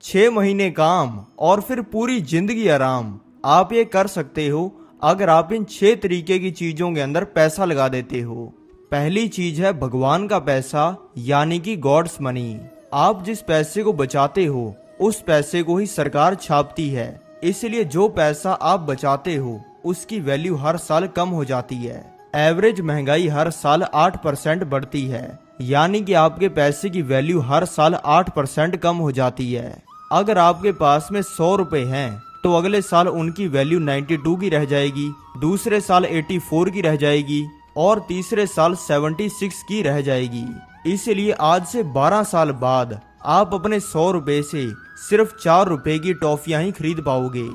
6 महीने काम और फिर पूरी जिंदगी आराम। आप ये कर सकते हो अगर आप इन 6 तरीके की चीजों के अंदर पैसा लगा देते हो। पहली चीज है भगवान का पैसा, यानी कि गॉड्स मनी। आप जिस पैसे को बचाते हो उस पैसे को ही सरकार छापती है, इसलिए जो पैसा आप बचाते हो उसकी वैल्यू हर साल कम हो जाती है। एवरेज महंगाई हर साल 8% बढ़ती है, यानी कि आपके पैसे की वैल्यू हर साल 8% कम हो जाती है। अगर आपके पास में 100 रुपए हैं तो अगले साल उनकी वैल्यू 92 की रह जाएगी, दूसरे साल 84 की रह जाएगी और तीसरे साल 76 की रह जाएगी। इसलिए आज से 12 साल बाद आप अपने 100 रुपए से सिर्फ 4 रुपए की टॉफियां ही खरीद पाओगे।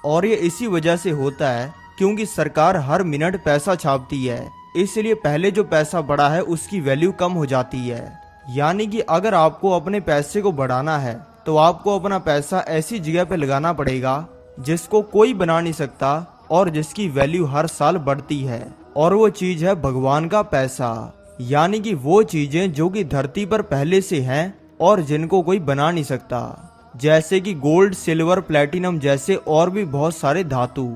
और ये इसी वजह से होता है क्योंकि सरकार हर मिनट पैसा छापती है, इसलिए पहले जो पैसा बढ़ा है उसकी वैल्यू कम हो जाती है। यानी कि अगर आपको अपने पैसे को बढ़ाना है तो आपको अपना पैसा ऐसी जगह पे लगाना पड़ेगा जिसको कोई बना नहीं सकता और जिसकी वैल्यू हर साल बढ़ती है, और वो चीज है भगवान का पैसा। यानी कि वो चीजें जो कि धरती पर पहले से हैं और जिनको कोई बना नहीं सकता, जैसे कि गोल्ड, सिल्वर, प्लेटिनम जैसे और भी बहुत सारे धातु।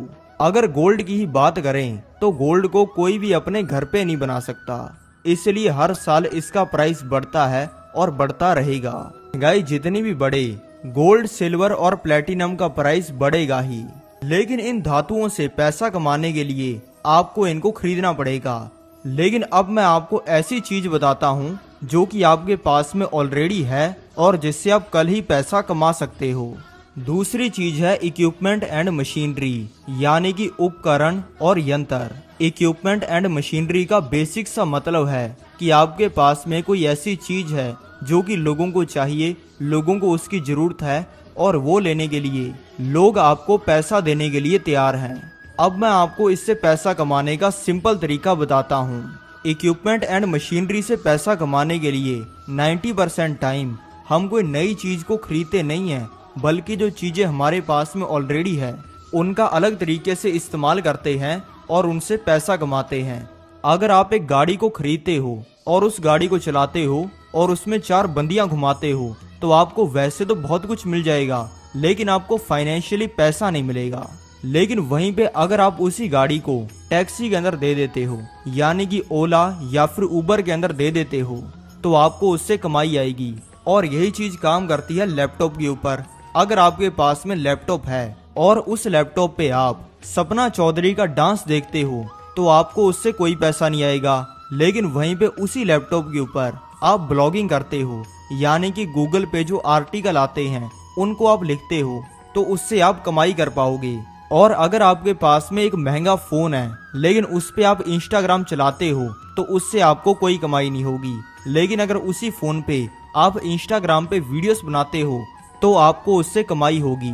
अगर गोल्ड की ही बात करें तो गोल्ड को कोई भी अपने घर पे नहीं बना सकता, इसलिए हर साल इसका प्राइस बढ़ता है और बढ़ता रहेगा। महंगाई जितनी भी बढ़े, गोल्ड, सिल्वर और प्लेटिनम का प्राइस बढ़ेगा ही। लेकिन इन धातुओं से पैसा कमाने के लिए आपको इनको खरीदना पड़ेगा। लेकिन अब मैं आपको ऐसी चीज बताता हूँ जो कि आपके पास में ऑलरेडी है और जिससे आप कल ही पैसा कमा सकते हो। दूसरी चीज है इक्विपमेंट एंड मशीनरी, यानी कि उपकरण और यंत्र। इक्विपमेंट एंड मशीनरी का बेसिक सा मतलब है कि आपके पास में कोई ऐसी चीज है जो कि लोगों को चाहिए, लोगों को उसकी जरूरत है और वो लेने के लिए लोग आपको पैसा देने के लिए तैयार हैं। अब मैं आपको इससे पैसा कमाने का सिंपल तरीका बताता हूँ। इक्विपमेंट एंड मशीनरी से पैसा कमाने के लिए 90% टाइम हम कोई नई चीज को खरीदते नहीं हैं, बल्कि जो चीजें हमारे पास में ऑलरेडी है उनका अलग तरीके से इस्तेमाल करते हैं और उनसे पैसा कमाते हैं। अगर आप एक गाड़ी को खरीदते हो और उस गाड़ी को चलाते हो और उसमें 4 बंदियां घुमाते हो तो आपको वैसे तो बहुत कुछ मिल जाएगा, लेकिन आपको फाइनेंशियली पैसा नहीं मिलेगा। लेकिन वहीं पे अगर आप उसी गाड़ी को टैक्सी के अंदर दे देते हो, यानी कि ओला या फिर उबर के अंदर दे देते हो, तो आपको उससे कमाई आएगी। और यही चीज काम करती है लैपटॉप के ऊपर। अगर आपके पास में लैपटॉप है और उस लैपटॉप पे आप सपना चौधरी का डांस देखते हो तो आपको उससे कोई पैसा नहीं आएगा। लेकिन वहीं पे उसी लैपटॉप के ऊपर आप ब्लॉगिंग करते हो, यानी कि गूगल पे जो आर्टिकल आते हैं उनको आप लिखते हो, तो उससे आप कमाई कर पाओगे। और अगर आपके पास में एक महंगा फोन है लेकिन उस पे आप इंस्टाग्राम चलाते हो तो उससे आपको कोई कमाई नहीं होगी। लेकिन अगर उसी फोन पे आप इंस्टाग्राम पे वीडियोस बनाते हो तो आपको उससे कमाई होगी।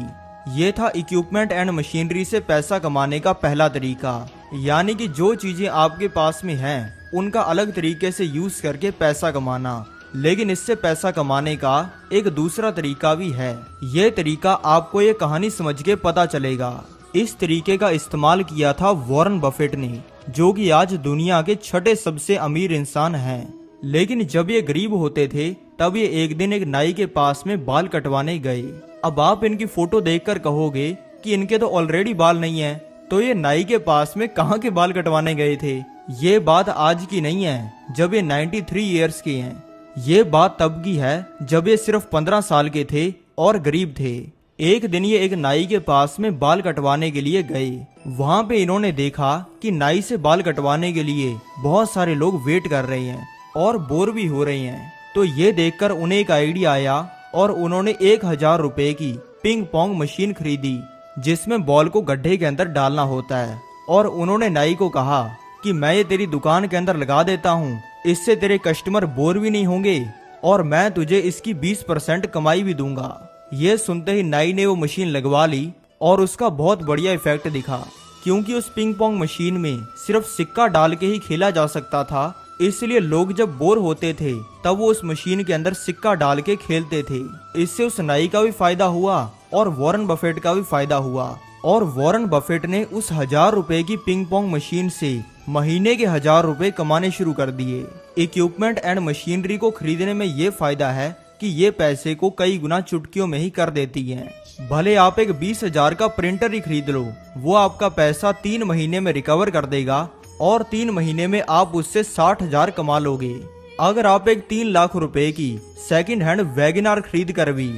ये था इक्विपमेंट एंड मशीनरी से पैसा कमाने का पहला तरीका, यानी कि जो चीजें आपके पास में हैं उनका अलग तरीके से यूज करके पैसा कमाना। लेकिन इससे पैसा कमाने का एक दूसरा तरीका भी है। ये तरीका आपको ये कहानी समझ के पता चलेगा। इस तरीके का इस्तेमाल किया था वॉरेन बफेट ने, जो कि आज दुनिया के 6ठे सबसे अमीर इंसान हैं। लेकिन जब ये गरीब होते थे तब ये एक दिन एक नाई के पास में बाल कटवाने गए। अब आप इनकी फोटो देखकर कहोगे कि इनके तो ऑलरेडी बाल नहीं है, तो ये नाई के पास में कहाँ के बाल कटवाने गए थे। ये बात आज की नहीं है जब ये 93 ईयर्स के हैं। ये बात तब की है जब ये सिर्फ 15 साल के थे और गरीब थे। एक दिन ये एक नाई के पास में बाल कटवाने के लिए गए। वहाँ पे इन्होंने देखा कि नाई से बाल कटवाने के लिए बहुत सारे लोग वेट कर रहे हैं और बोर भी हो रहे हैं। तो ये देखकर उन्हें एक आइडिया आया और उन्होंने 1000 रुपए की पिंग पोंग मशीन खरीदी, जिसमें बॉल को गड्ढे के अंदर डालना होता है। और उन्होंने नाई को कहा कि मैं ये तेरी दुकान के अंदर लगा देता हूँ, इससे तेरे कस्टमर बोर भी नहीं होंगे और मैं तुझे इसकी 20% कमाई भी दूंगा। ये सुनते ही नाई ने वो मशीन लगवा ली और उसका बहुत बढ़िया इफेक्ट दिखा, क्योंकि उस पिंग पोंग मशीन में सिर्फ सिक्का डाल के ही खेला जा सकता था। इसलिए लोग जब बोर होते थे तब वो उस मशीन के अंदर सिक्का डाल के खेलते थे। इससे उस नाई का भी फायदा हुआ और वॉरेन बफेट का भी फायदा हुआ। और वॉरेन बफेट ने उस 1000 रुपए की पिंग पोंग मशीन से महीने के 1000 रुपए कमाने शुरू कर दिए। इक्विपमेंट एंड मशीनरी को खरीदने में ये फायदा है कि ये पैसे को कई गुना चुटकियों में ही कर देती हैं। भले आप एक 20,000 का प्रिंटर ही खरीद लो, वो आपका पैसा 3 महीने में रिकवर कर देगा और 3 महीने में आप उससे 60,000 कमा लोगे। अगर आप एक 3 लाख रुपए की सेकंड हैंड वैगनआर खरीद कर भी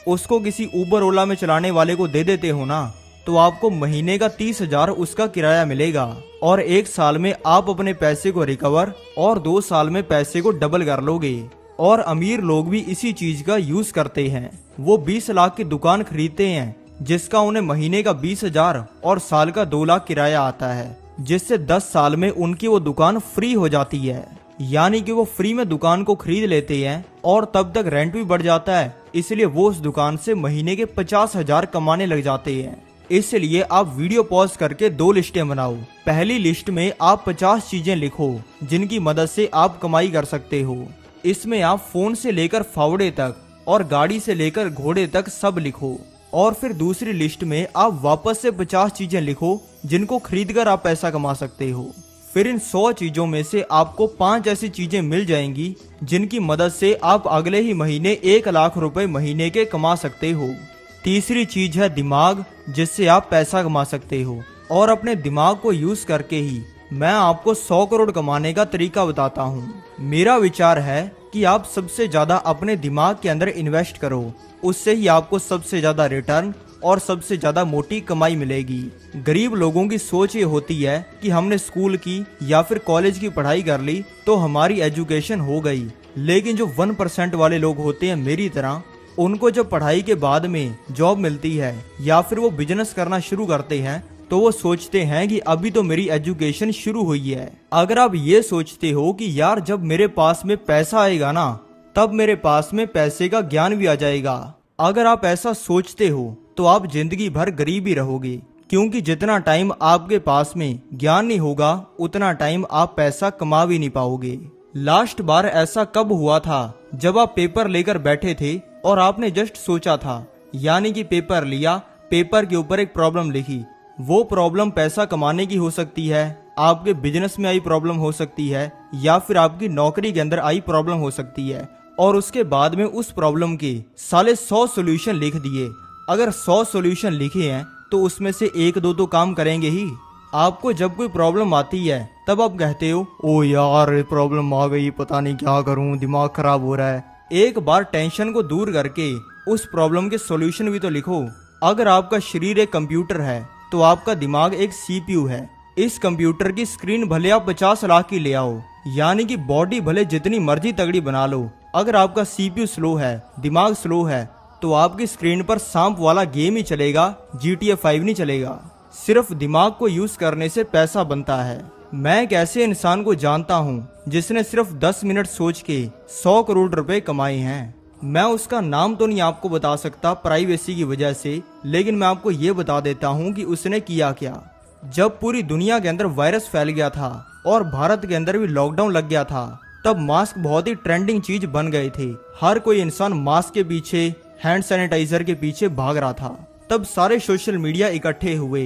उसको किसी उबर ओला में चलाने वाले को दे देते हो ना, तो आपको महीने का 30,000 उसका किराया मिलेगा और 1 साल में आप अपने पैसे को रिकवर और 2 साल में पैसे को डबल कर लोगे। और अमीर लोग भी इसी चीज का यूज करते हैं। वो 20 लाख की दुकान खरीदते हैं जिसका उन्हें महीने का 20,000 और साल का 2 लाख किराया आता है, जिससे 10 साल में उनकी वो दुकान फ्री हो जाती है। यानी कि वो फ्री में दुकान को खरीद लेते हैं और तब तक रेंट भी बढ़ जाता है, इसलिए वो उस दुकान से महीने के 50,000 कमाने लग जाते हैं। इसलिए आप वीडियो पॉज करके 2 लिस्टें बनाओ। पहली लिस्ट में आप 50 चीजें लिखो जिनकी मदद से आप कमाई कर सकते हो। इसमें आप फोन से लेकर फावड़े तक और गाड़ी से लेकर घोड़े तक सब लिखो। और फिर दूसरी लिस्ट में आप वापस से 50 चीजें लिखो जिनको खरीदकर आप पैसा कमा सकते हो। फिर इन 100 चीजों में से आपको 5 ऐसी चीजें मिल जाएंगी जिनकी मदद से आप अगले ही महीने 1 लाख रुपए महीने के कमा सकते हो। तीसरी चीज है दिमाग, जिससे आप पैसा कमा सकते हो। और अपने दिमाग को यूज करके ही मैं आपको 100 करोड़ कमाने का तरीका बताता हूँ। मेरा विचार है कि आप सबसे ज्यादा अपने दिमाग के अंदर इन्वेस्ट करो, उससे ही आपको सबसे ज्यादा रिटर्न और सबसे ज्यादा मोटी कमाई मिलेगी। गरीब लोगों की सोच ये होती है कि हमने स्कूल की या फिर कॉलेज की पढ़ाई कर ली तो हमारी एजुकेशन हो गई। लेकिन जो 1% वाले लोग होते हैं मेरी तरह, उनको जब पढ़ाई के बाद में जॉब मिलती है या फिर वो बिजनेस करना शुरू करते हैं तो वो सोचते हैं कि अभी तो मेरी एजुकेशन शुरू हुई है। अगर आप ये सोचते हो कि यार जब मेरे पास में पैसा आएगा ना, तब मेरे पास में पैसे का ज्ञान भी आ जाएगा, अगर आप ऐसा सोचते हो तो आप जिंदगी भर गरीब ही रहोगे। क्योंकि जितना टाइम आपके पास में ज्ञान नहीं होगा उतना टाइम आप पैसा कमा भी नहीं पाओगे। लास्ट बार ऐसा कब हुआ था जब आप पेपर लेकर बैठे थे और आपने जस्ट सोचा था, यानी कि पेपर लिया, पेपर के ऊपर एक प्रॉब्लम लिखी। वो प्रॉब्लम पैसा कमाने की हो सकती है, आपके बिजनेस में आई प्रॉब्लम हो सकती है, या फिर आपकी नौकरी के अंदर आई प्रॉब्लम हो सकती है। और उसके बाद में उस प्रॉब्लम के साले 100 सॉल्यूशन लिख दिए। अगर 100 सॉल्यूशन लिखे हैं तो उसमें से 1-2 तो काम करेंगे ही। आपको जब कोई प्रॉब्लम आती है तब आप कहते हो, ओ यार प्रॉब्लम आ गई, पता नहीं क्या करूं, दिमाग खराब हो रहा है। एक बार टेंशन को दूर करके उस प्रॉब्लम के सॉल्यूशन भी तो लिखो। अगर आपका शरीर एक कंप्यूटर है तो आपका दिमाग एक CPU है। इस कंप्यूटर की स्क्रीन भले आप 50 लाख की ले आओ, यानी कि बॉडी भले जितनी मर्जी तगड़ी बना लो, अगर आपका CPU स्लो है, दिमाग स्लो है, तो आपकी स्क्रीन पर सांप वाला गेम ही चलेगा, GTA 5 नहीं चलेगा। सिर्फ दिमाग को यूज करने से पैसा बनता है। मैं एक ऐसे इंसान को जानता हूँ जिसने सिर्फ 10 मिनट सोच के 100 करोड़ रुपए कमाए हैं। मैं उसका नाम तो नहीं आपको बता सकता प्राइवेसी की वजह से, लेकिन मैं आपको ये बता देता हूँ कि उसने किया क्या। जब पूरी दुनिया के अंदर वायरस फैल गया था और भारत के अंदर भी लॉकडाउन लग गया था, तब मास्क बहुत ही ट्रेंडिंग चीज बन गए थे। हर कोई इंसान मास्क के पीछे, हैंड सैनिटाइजर के पीछे भाग रहा था। तब सारे सोशल मीडिया इकट्ठे हुए,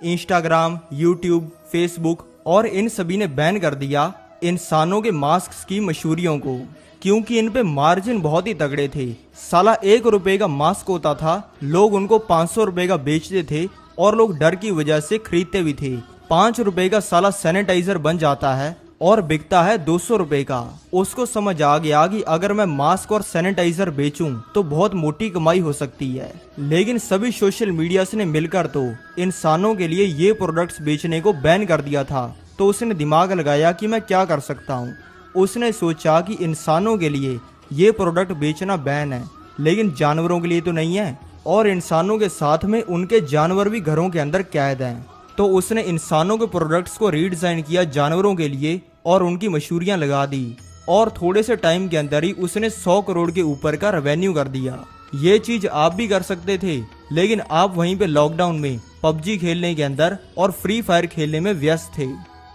इंस्टाग्राम, यूट्यूब, फेसबुक, और इन सभी ने बैन कर दिया इंसानों के मास्क की मशहूरियों को, क्योंकि इन पे मार्जिन बहुत ही तगड़े थे। साला 1 रुपए का मास्क होता था, लोग उनको 500 रुपए का बेचते थे और लोग डर की वजह से खरीदते भी थे। 5 रुपए का साला सैनिटाइजर बन जाता है और बिकता है 200 रुपए का। उसको समझ आ गया कि अगर मैं मास्क और सैनिटाइजर बेचूं तो बहुत मोटी कमाई हो सकती है। लेकिन सभी सोशल मीडिया ने मिलकर तो इंसानों के लिए ये प्रोडक्ट्स बेचने को बैन कर दिया था। तो उसने दिमाग लगाया कि मैं क्या कर सकता हूँ। उसने सोचा कि इंसानों के लिए ये प्रोडक्ट बेचना बैन है, लेकिन जानवरों के लिए तो नहीं है, और इंसानों के साथ में उनके जानवर भी घरों के अंदर कैद हैं। तो उसने इंसानों के प्रोडक्ट्स को रीडिजाइन किया जानवरों के लिए और उनकी मशहूरियां लगा दी, और थोड़े से टाइम के अंदर ही उसने 100 करोड़ के ऊपर का रेवेन्यू कर दिया। ये चीज आप भी कर सकते थे, लेकिन आप वहीं पे लॉकडाउन में PUBG खेलने के अंदर और फ्री फायर खेलने में व्यस्त थे।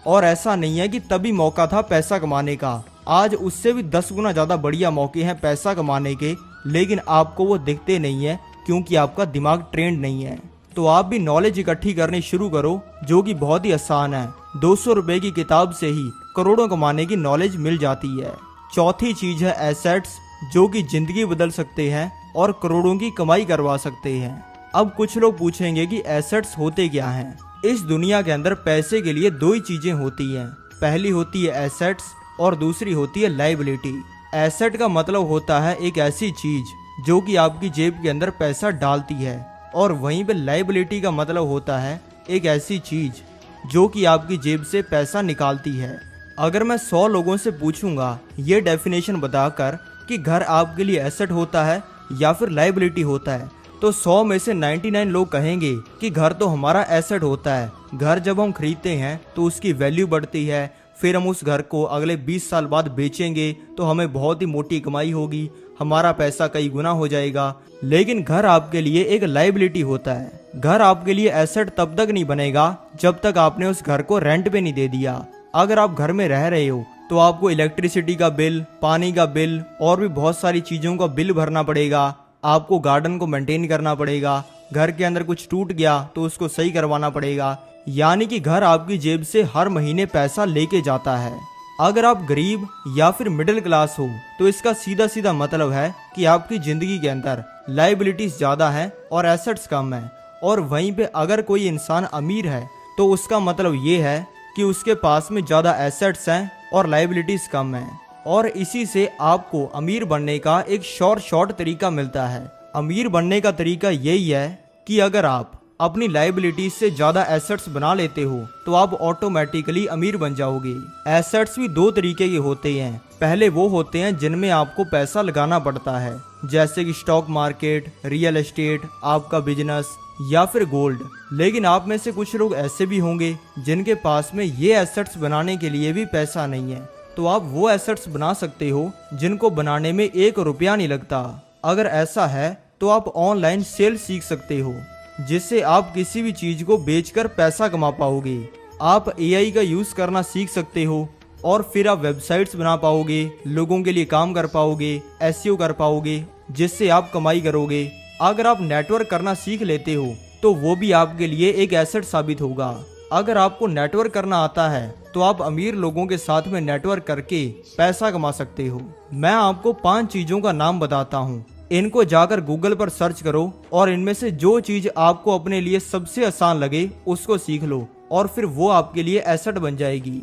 और ऐसा नहीं है कि तभी मौका था पैसा कमाने का, आज उससे भी 10 गुना ज्यादा बढ़िया मौके हैं पैसा कमाने के, लेकिन आपको वो दिखते नहीं है क्योंकि आपका दिमाग ट्रेंड नहीं है। तो आप भी नॉलेज इकट्ठी करनी शुरू करो, जो कि बहुत ही आसान है। 200 रुपए की किताब से ही करोड़ों कमाने की नॉलेज मिल जाती है। चौथी चीज है एसेट्स, जो कि जिंदगी बदल सकते हैं और करोड़ों की कमाई करवा सकते हैं। अब कुछ लोग पूछेंगे कि एसेट्स होते क्या हैं। इस दुनिया के अंदर पैसे के लिए दो ही चीजें होती हैं, पहली होती है एसेट्स और दूसरी होती है लायबिलिटी। एसेट का मतलब होता है एक ऐसी चीज जो कि आपकी जेब के अंदर पैसा डालती है, और वहीं पे लायबिलिटी का मतलब होता है एक ऐसी चीज जो कि आपकी जेब से पैसा निकालती है। अगर मैं 100 लोगों से पूछूंगा ये डेफिनेशन बताकर कि घर आपके लिए एसेट होता है या फिर लायबिलिटी होता है, तो 100 में से 99 लोग कहेंगे कि घर तो हमारा एसेट होता है। घर जब हम खरीदते हैं तो उसकी वैल्यू बढ़ती है, फिर हम उस घर को अगले 20 साल बाद बेचेंगे तो हमें बहुत ही मोटी कमाई होगी, हमारा पैसा कई गुना हो जाएगा। लेकिन घर आपके लिए एक लायबिलिटी होता है। घर आपके लिए एसेट तब तक नहीं बनेगा जब तक आपने उस घर को रेंट पे नहीं दे दिया। अगर आप घर में रह रहे हो तो आपको इलेक्ट्रिसिटी का बिल, पानी का बिल और भी बहुत सारी चीजों का बिल भरना पड़ेगा। आपको गार्डन को मेंटेन करना पड़ेगा, घर के अंदर कुछ टूट गया तो उसको सही करवाना पड़ेगा। यानी कि घर आपकी जेब से हर महीने पैसा लेके जाता है। अगर आप गरीब या फिर मिडिल क्लास हो तो इसका सीधा सीधा मतलब है कि आपकी जिंदगी के अंदर लायबिलिटीज ज्यादा है और एसेट्स कम है। और वहीं पे अगर कोई इंसान अमीर है तो उसका मतलब ये है कि उसके पास में ज्यादा एसेट्स हैं और लायबिलिटीज कम है। और इसी से आपको अमीर बनने का एक शॉर्ट तरीका मिलता है। अमीर बनने का तरीका यही है कि अगर आप अपनी लायबिलिटीज से ज्यादा एसेट्स बना लेते हो तो आप ऑटोमेटिकली अमीर बन जाओगे। एसेट्स भी दो तरीके के होते हैं। पहले वो होते हैं जिनमें आपको पैसा लगाना पड़ता है, जैसे कि स्टॉक मार्केट, रियल एस्टेट, आपका बिजनेस या फिर गोल्ड। लेकिन आप में से कुछ लोग ऐसे भी होंगे जिनके पास में ये एसेट्स बनाने के लिए भी पैसा नहीं है, तो आप वो एसेट्स बना सकते हो जिनको बनाने में 1 रुपया नहीं लगता। अगर ऐसा है तो आप ऑनलाइन सेल सीख सकते हो, जिससे आप किसी भी चीज को बेचकर पैसा कमा पाओगे। आप एआई का यूज करना सीख सकते हो और फिर आप वेबसाइट्स बना पाओगे, लोगों के लिए काम कर पाओगे, एसईओ कर पाओगे, जिससे आप कमाई करोगे। अगर आप नेटवर्क करना सीख लेते हो तो वो भी आपके लिए एक एसेट साबित होगा। अगर आपको नेटवर्क करना आता है तो आप अमीर लोगों के साथ में नेटवर्क करके पैसा कमा सकते हो। मैं आपको 5 चीजों का नाम बताता हूँ, इनको जाकर गूगल पर सर्च करो और इनमें से जो चीज आपको अपने लिए सबसे आसान लगे उसको सीख लो और फिर वो आपके लिए एसेट बन जाएगी।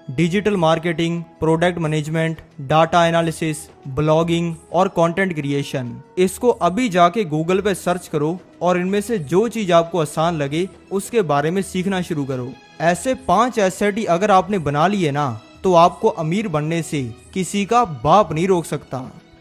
Digital marketing, product management, data analysis, blogging और कंटेंट क्रिएशन। इसको अभी जाके गूगल पे सर्च करो और इनमें से जो चीज आपको आसान लगे उसके बारे में सीखना शुरू करो। ऐसे 5 एसेट ही अगर आपने बना लिए ना तो आपको अमीर बनने से किसी का बाप नहीं रोक सकता।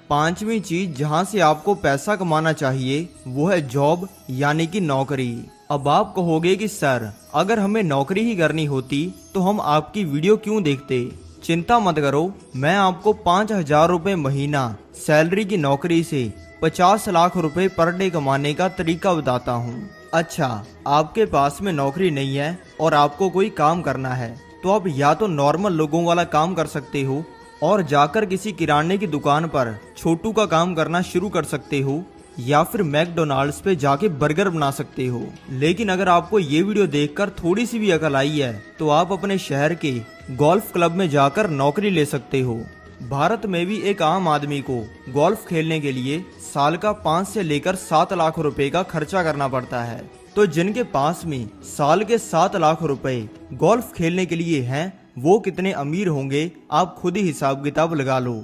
5वीं चीज जहां से आपको पैसा कमाना चाहिए वो है जॉब, यानी कि नौकरी। अब आप कहोगे कि सर अगर हमें नौकरी ही करनी होती तो हम आपकी वीडियो क्यों देखते। चिंता मत करो, मैं आपको 5,000 रुपए महीना सैलरी की नौकरी से 50 लाख रुपए पर डे कमाने का तरीका बताता हूँ। अच्छा, आपके पास में नौकरी नहीं है और आपको कोई काम करना है तो आप या तो नॉर्मल लोगों वाला काम कर सकते हो और जाकर किसी किराने की दुकान पर छोटू का काम करना शुरू कर सकते हो, या फिर मैकडोनाल्ड्स पे जाके बर्गर बना सकते हो। लेकिन अगर आपको ये वीडियो देखकर थोड़ी सी भी अकल आई है तो आप अपने शहर के गोल्फ क्लब में जाकर नौकरी ले सकते हो। भारत में भी एक आम आदमी को गोल्फ खेलने के लिए साल का 5 से लेकर 7 लाख रुपए का खर्चा करना पड़ता है। तो जिनके पास में साल के 7 लाख रुपए गोल्फ खेलने के लिए हैं वो कितने अमीर होंगे, आप खुद ही हिसाब किताब लगा लो।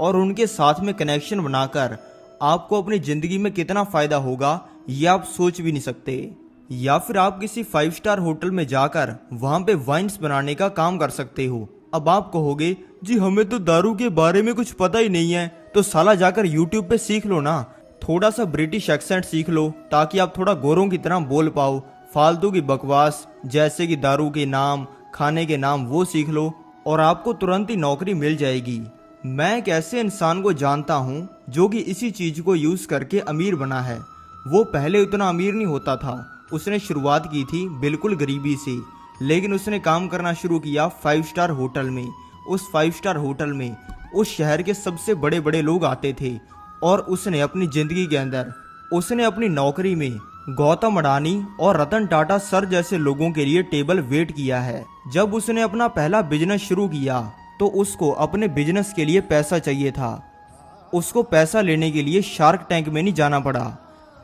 और उनके साथ में कनेक्शन बनाकर आपको अपनी जिंदगी में कितना फायदा होगा ये आप सोच भी नहीं सकते। या फिर आप किसी 5 स्टार होटल में जाकर वहां पे वाइन्स बनाने का काम कर सकते हो। अब आप कहोगे जी हमें तो दारू के बारे में कुछ पता ही नहीं है, तो साला जाकर यूट्यूब पे सीख लो ना, थोड़ा सा ब्रिटिश एक्सेंट सीख लो ताकि आप थोड़ा गोरों की तरह बोल पाओ। फालतू की बकवास जैसे कि दारू के नाम, खाने के नाम वो सीख लो और आपको तुरंत ही नौकरी मिल जाएगी। मैं एक ऐसे इंसान को जानता हूँ जो कि इसी चीज को यूज करके अमीर बना है। वो पहले उतना अमीर नहीं होता था, उसने शुरुआत की थी बिल्कुल गरीबी से, लेकिन उसने काम करना शुरू किया 5 स्टार होटल में। उस 5 स्टार होटल में उस शहर के सबसे बड़े बड़े लोग आते थे और उसने अपनी जिंदगी के अंदर उसने अपनी नौकरी में गौतम अडानी और रतन टाटा सर जैसे लोगों के लिए टेबल वेट किया है। जब उसने अपना पहला बिजनेस शुरू किया तो उसको अपने बिजनेस के लिए पैसा चाहिए था उसको पैसा लेने के लिए शार्क टैंक में नहीं जाना पड़ा,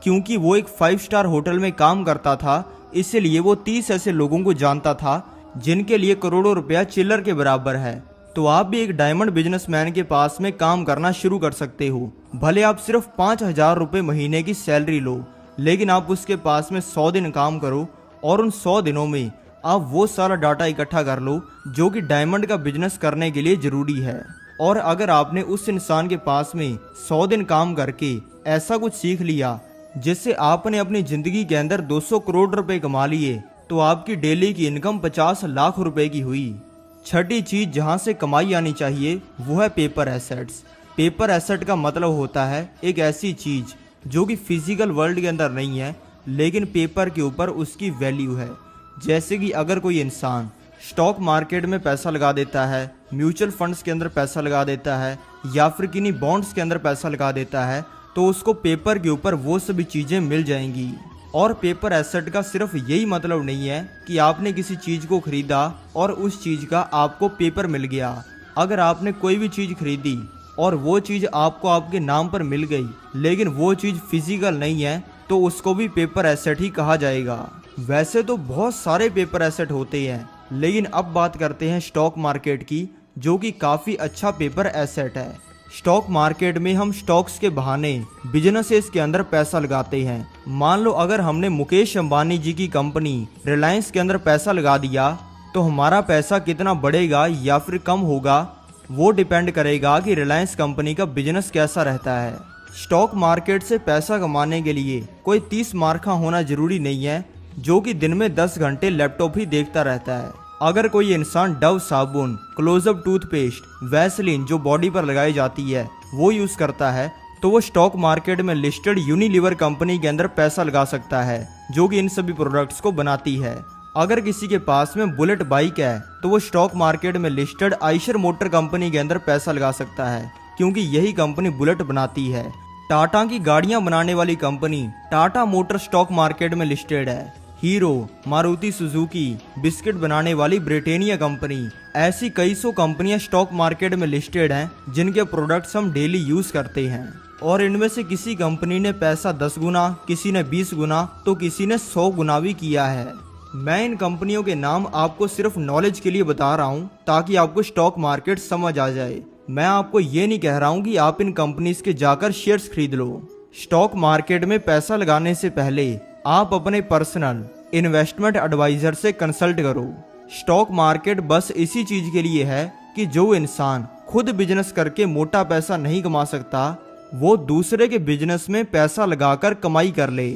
क्योंकि वो एक 5 स्टार होटल में काम करता था। इसलिए वो 30 ऐसे लोगों को जानता था जिनके लिए करोड़ों रुपया चिल्लर के बराबर है। तो आप भी एक डायमंड बिजनेसमैन के पास में काम करना शुरू कर सकते हो। भले आप सिर्फ 5,000 रुपये महीने की सैलरी लो, लेकिन आप उसके पास में 100 दिन काम करो और उन 100 दिनों में आप वो सारा डाटा इकट्ठा कर लो जो कि डायमंड का बिजनेस करने के लिए जरूरी है। और अगर आपने उस इंसान के पास में 100 दिन काम करके ऐसा कुछ सीख लिया जिससे आपने अपनी जिंदगी के अंदर 200 करोड़ रुपए कमा लिए, तो आपकी डेली की इनकम 50 लाख रुपए की हुई। छठी चीज जहां से कमाई आनी चाहिए वो है पेपर एसेट्स। पेपर एसेट का मतलब होता है एक ऐसी चीज जो कि फिजिकल वर्ल्ड के अंदर नहीं है, लेकिन पेपर के ऊपर उसकी वैल्यू है। जैसे कि अगर कोई इंसान स्टॉक मार्केट में पैसा लगा देता है, म्यूचुअल फंड्स के अंदर पैसा लगा देता है, या फिर किन्हीं बॉन्ड्स के अंदर पैसा लगा देता है, तो उसको पेपर के ऊपर वो सभी चीजें मिल जाएंगी। और पेपर एसेट का सिर्फ यही मतलब नहीं है कि आपने किसी चीज को खरीदा और उस चीज का आपको पेपर मिल गया। अगर आपने कोई भी चीज खरीदी और वो चीज आपको आपके नाम पर मिल गई, लेकिन वो चीज फिजिकल नहीं है, तो उसको भी पेपर एसेट ही कहा जाएगा। वैसे तो बहुत सारे पेपर एसेट होते हैं, लेकिन अब बात करते हैं स्टॉक मार्केट की, जो कि काफी अच्छा पेपर एसेट है। स्टॉक मार्केट में हम स्टॉक्स के बहाने बिजनेसेस के अंदर पैसा लगाते हैं। मान लो अगर हमने मुकेश अंबानी जी की कंपनी रिलायंस के अंदर पैसा लगा दिया, तो हमारा पैसा कितना बढ़ेगा या फिर कम होगा वो डिपेंड करेगा कि रिलायंस कंपनी का बिजनेस कैसा रहता है। स्टॉक मार्केट से पैसा कमाने के लिए कोई 30 मार्का होना जरूरी नहीं है जो कि दिन में 10 घंटे लैपटॉप ही देखता रहता है। अगर कोई इंसान डव साबुन, क्लोजअप टूथपेस्ट, वैसलीन जो बॉडी पर लगाई जाती है वो यूज करता है, तो वो स्टॉक मार्केट में लिस्टेड यूनिलीवर कंपनी के अंदर पैसा लगा सकता है जो कि इन सभी प्रोडक्ट्स को बनाती है। अगर किसी के पास में बुलेट बाइक है तो वो स्टॉक मार्केट में लिस्टेड आइशर मोटर कंपनी के अंदर पैसा लगा सकता है, क्योंकि यही कंपनी बुलेट बनाती है। टाटा की गाड़ियां बनाने वाली company Tata motor stock market में लिस्टेड है। हीरो, मारुति सुजुकी, बिस्किट बनाने वाली ब्रिटानिया कंपनी, ऐसी कई सौ कंपनियां स्टॉक मार्केट में लिस्टेड हैं जिनके प्रोडक्ट्स हम डेली यूज करते हैं। और इनमें से किसी कंपनी ने पैसा 10 गुना, किसी ने 20 गुना, तो किसी ने 100 गुना भी किया है। मैं इन कंपनियों के नाम आपको सिर्फ नॉलेज के लिए बता रहा हूँ ताकि आपको स्टॉक मार्केट समझ आ जाए। मैं आपको ये नहीं कह रहा हूँ कि आप इन कंपनीज के जाकर शेयर्स खरीद लो। स्टॉक मार्केट में पैसा लगाने से पहले आप अपने पर्सनल इन्वेस्टमेंट एडवाइजर से कंसल्ट करो। स्टॉक मार्केट बस इसी चीज के लिए है कि जो इंसान खुद बिजनेस करके मोटा पैसा नहीं कमा सकता, वो दूसरे के बिजनेस में पैसा लगाकर कमाई कर ले।